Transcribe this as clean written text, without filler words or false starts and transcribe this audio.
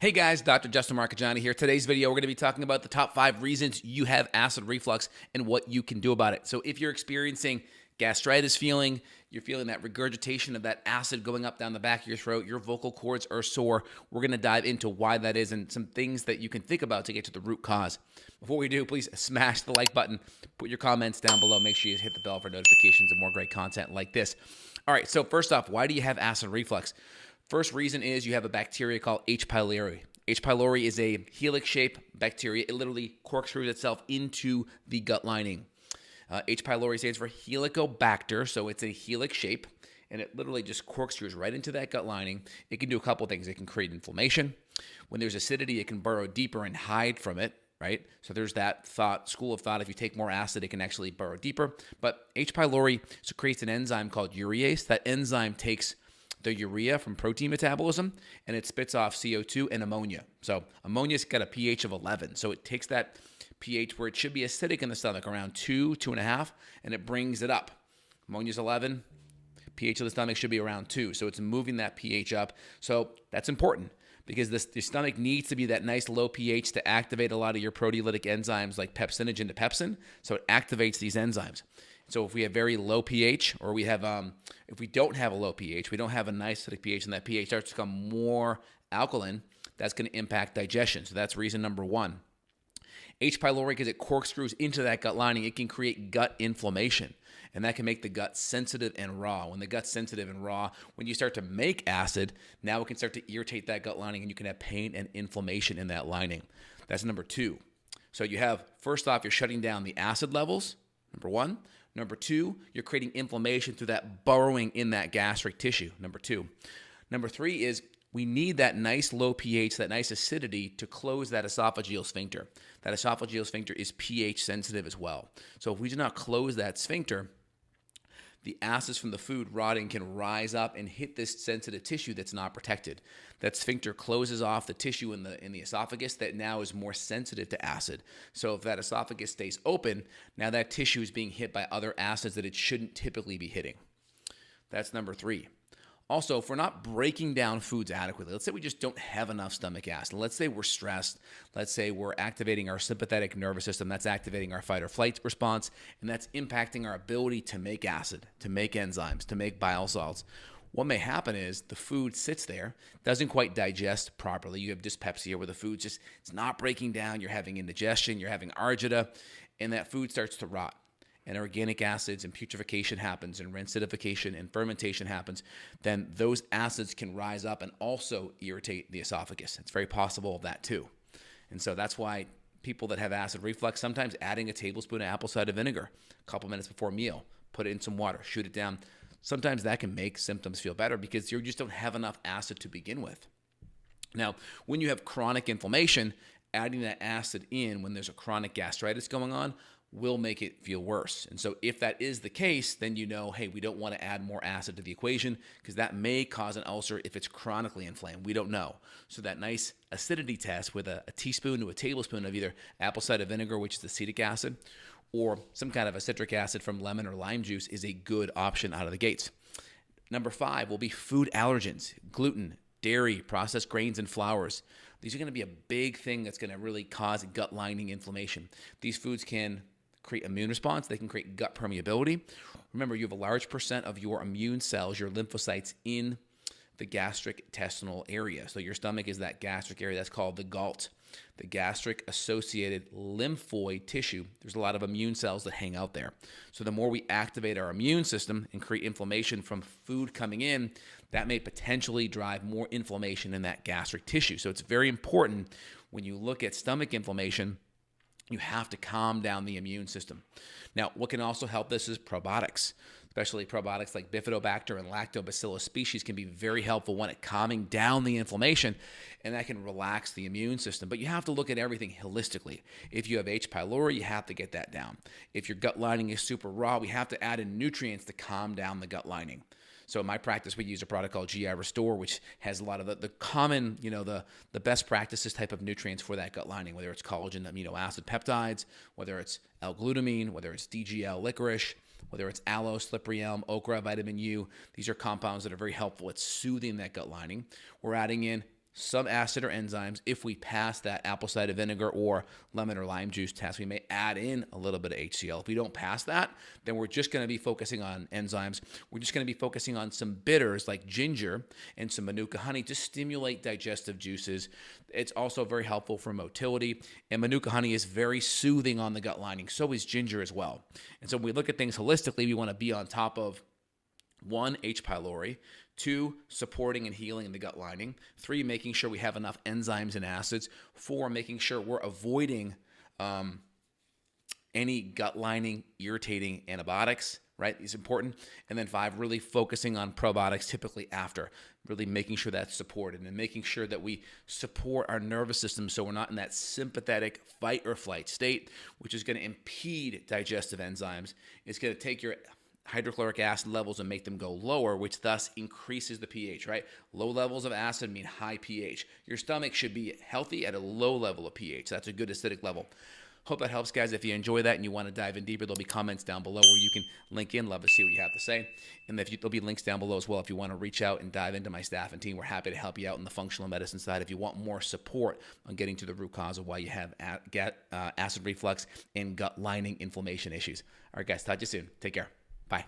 Hey guys, Dr. Justin Marchegiani here. Today's video, we're going to be talking about the top 5 reasons you have acid reflux and what you can do about it. So if you're experiencing gastritis feeling, you're feeling that regurgitation of that acid going up down the back of your throat, your vocal cords are sore, we're going to dive into why that is and some things that you can think about to get to the root cause. Before we do, please smash the like button, put your comments down below, make sure you hit the bell for notifications and more great content like this. All right, so first off, why do you have acid reflux? First reason is you have a bacteria called H. pylori. H. pylori is a helix-shaped bacteria. It literally corkscrews itself into the gut lining. H. pylori stands for helicobacter, so it's a helix shape, and it literally just corkscrews right into that gut lining. It can do a couple things. It can create inflammation. When there's acidity, it can burrow deeper and hide from it, right? So there's that school of thought, if you take more acid, it can actually burrow deeper. But H. pylori secretes an enzyme called urease. That enzyme takes the urea from protein metabolism, and it spits off CO2 and ammonia. So ammonia's got a pH of 11. So it takes that pH where it should be acidic in the stomach, around 2, 2.5, and it brings it up. Ammonia's 11, pH of the stomach should be around 2. So it's moving that pH up. So that's important because the stomach needs to be that nice low pH to activate a lot of your proteolytic enzymes like pepsinogen to pepsin. So it activates these enzymes. So if we have very low pH, or we have, if we don't have a low pH, we don't have a nice acidic pH, and that pH starts to become more alkaline, that's going to impact digestion. So that's reason number 1. H. pylori, because it corkscrews into that gut lining, it can create gut inflammation, and that can make the gut sensitive and raw. When the gut's sensitive and raw, when you start to make acid, now it can start to irritate that gut lining, and you can have pain and inflammation in that lining. That's number 2. So you have, first off, you're shutting down the acid levels, number 1. Number 2, you're creating inflammation through that burrowing in that gastric tissue, number 2. Number 3 is we need that nice low pH, that nice acidity to close that esophageal sphincter. That esophageal sphincter is pH sensitive as well. So if we do not close that sphincter, the acids from the food rotting can rise up and hit this sensitive tissue that's not protected. That sphincter closes off the tissue in the esophagus that now is more sensitive to acid. So if that esophagus stays open, now that tissue is being hit by other acids that it shouldn't typically be hitting. That's number 3. Also, if we're not breaking down foods adequately, let's say we just don't have enough stomach acid. Let's say we're stressed. Let's say we're activating our sympathetic nervous system. That's activating our fight or flight response, and that's impacting our ability to make acid, to make enzymes, to make bile salts. What may happen is the food sits there, doesn't quite digest properly. You have dyspepsia where the food it's not breaking down. You're having indigestion, you're having argita, and that food starts to rot. And organic acids and putrefaction happens and rancidification and fermentation happens, then those acids can rise up and also irritate the esophagus. It's very possible of that too. And so that's why people that have acid reflux, sometimes adding a tablespoon of apple cider vinegar a couple minutes before a meal, put it in some water, shoot it down. Sometimes that can make symptoms feel better because you just don't have enough acid to begin with. Now, when you have chronic inflammation, adding that acid in when there's a chronic gastritis going on will make it feel worse. And so if that is the case, then you know, hey, we don't want to add more acid to the equation because that may cause an ulcer if it's chronically inflamed. We don't know. So that nice acidity test with a teaspoon to a tablespoon of either apple cider vinegar, which is acetic acid, or some kind of a citric acid from lemon or lime juice is a good option out of the gates. Number 5 will be food allergens, gluten, dairy, processed grains, and flours. These are going to be a big thing that's going to really cause gut lining inflammation. These foods can create immune response. They can create gut permeability. Remember, you have a large percent of your immune cells, your lymphocytes, in the gastric intestinal area. So your stomach is that gastric area. That's called the GALT, the gastric associated lymphoid tissue. There's a lot of immune cells that hang out there. So the more we activate our immune system and create inflammation from food coming in, that may potentially drive more inflammation in that gastric tissue. So it's very important when you look at stomach inflammation, you have to calm down the immune system. Now, what can also help this is probiotics, especially probiotics like Bifidobacter and Lactobacillus species can be very helpful when it calming down the inflammation, and that can relax the immune system. But you have to look at everything holistically. If you have H. pylori, you have to get that down. If your gut lining is super raw, we have to add in nutrients to calm down the gut lining. So in my practice, we use a product called GI Restore, which has a lot of the common, the best practices type of nutrients for that gut lining, whether it's collagen amino acid peptides, whether it's L-glutamine, whether it's DGL licorice, whether it's aloe, slippery elm, okra, vitamin U. These are compounds that are very helpful at soothing that gut lining. We're adding in some acid or enzymes. If we pass that apple cider vinegar or lemon or lime juice test, we may add in a little bit of HCl. If we don't pass that, then we're just going to be focusing on enzymes. We're just going to be focusing on some bitters like ginger and some Manuka honey to stimulate digestive juices. It's also very helpful for motility, and Manuka honey is very soothing on the gut lining. So is ginger as well. And so when we look at things holistically, we want to be on top of 1, H. pylori, 2, supporting and healing the gut lining, 3, making sure we have enough enzymes and acids, 4, making sure we're avoiding any gut lining irritating antibiotics, right? It's important. And then 5, really focusing on probiotics typically after, really making sure that's supported and making sure that we support our nervous system so we're not in that sympathetic fight or flight state, which is going to impede digestive enzymes. It's going to take your hydrochloric acid levels and make them go lower, which thus increases the pH, right? Low levels of acid mean high pH. Your stomach should be healthy at a low level of pH. That's a good acidic level. Hope that helps, guys. If you enjoy that and you want to dive in deeper, there'll be comments down below where you can link in. Love to see what you have to say. And there'll be links down below as well if you want to reach out and dive into my staff and team. We're happy to help you out in the functional medicine side if you want more support on getting to the root cause of why you have acid reflux and gut lining inflammation issues. All right, guys. Talk to you soon. Take care. Bye.